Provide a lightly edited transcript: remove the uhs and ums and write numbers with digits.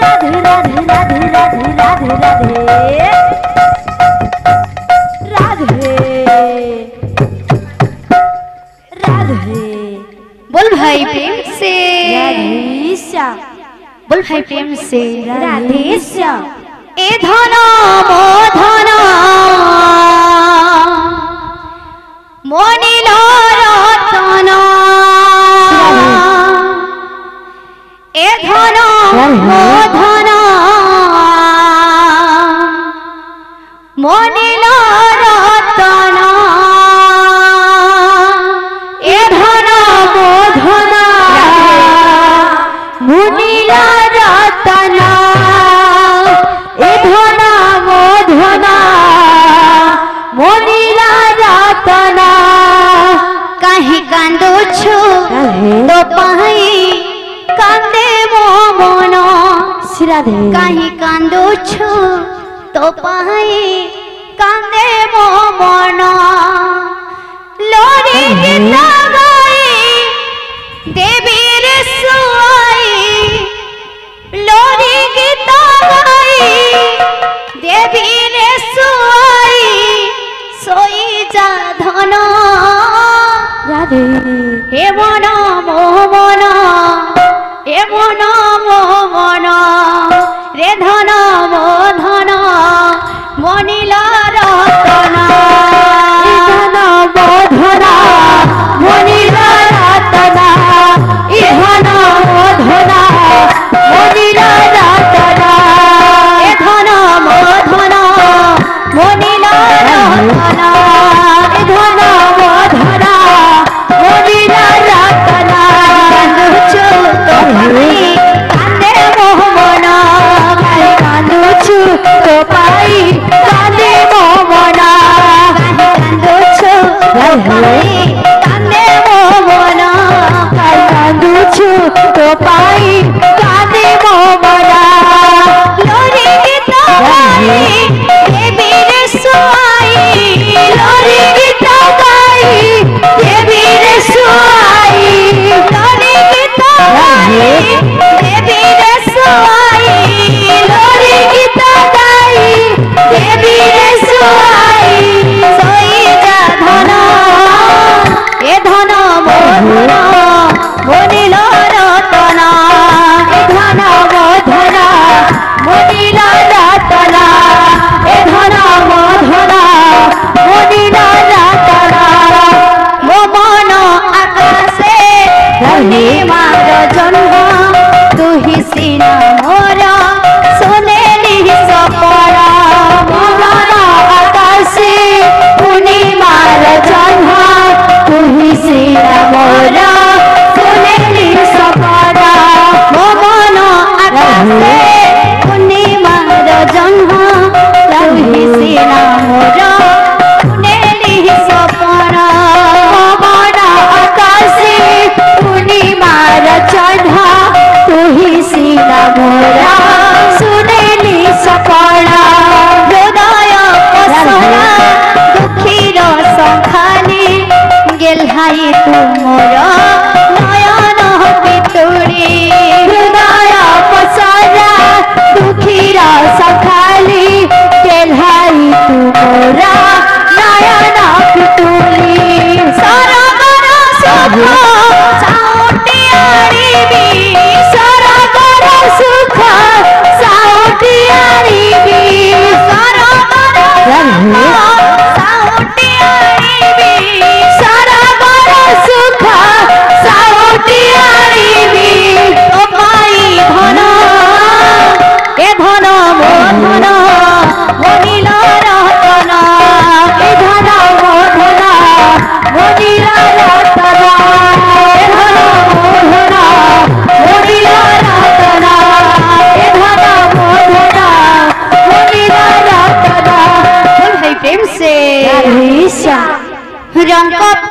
राधे राधे राधे राधे राधे राधे राधे बोल भाई प्रेम से बोल भाई प्रेम से राधेश्याम ए धन मो धन मनिल रतन ए धन मो धन मनिल रतन ए धन मो धन मुनिल रतन ए धन मो धन मुनिल रतन कहीं कांदुछु तो पाई कांदे मो मन कहीं कांदुछु तो पाई कांदे मो मन लोरी गीत गाई देवी रे सुआई लोरी गीत गाई देवी रे सुआई सोई जा धन राधे हे मन मो मन हे मन मो मन रे धन मो धन मनिल रतन धन मो धन मनिल रतन ए धन मो धन मनिल रतन ए धन मो धन मनिल रतन ए धन मो धन मनिल रतन प्रेम से रंग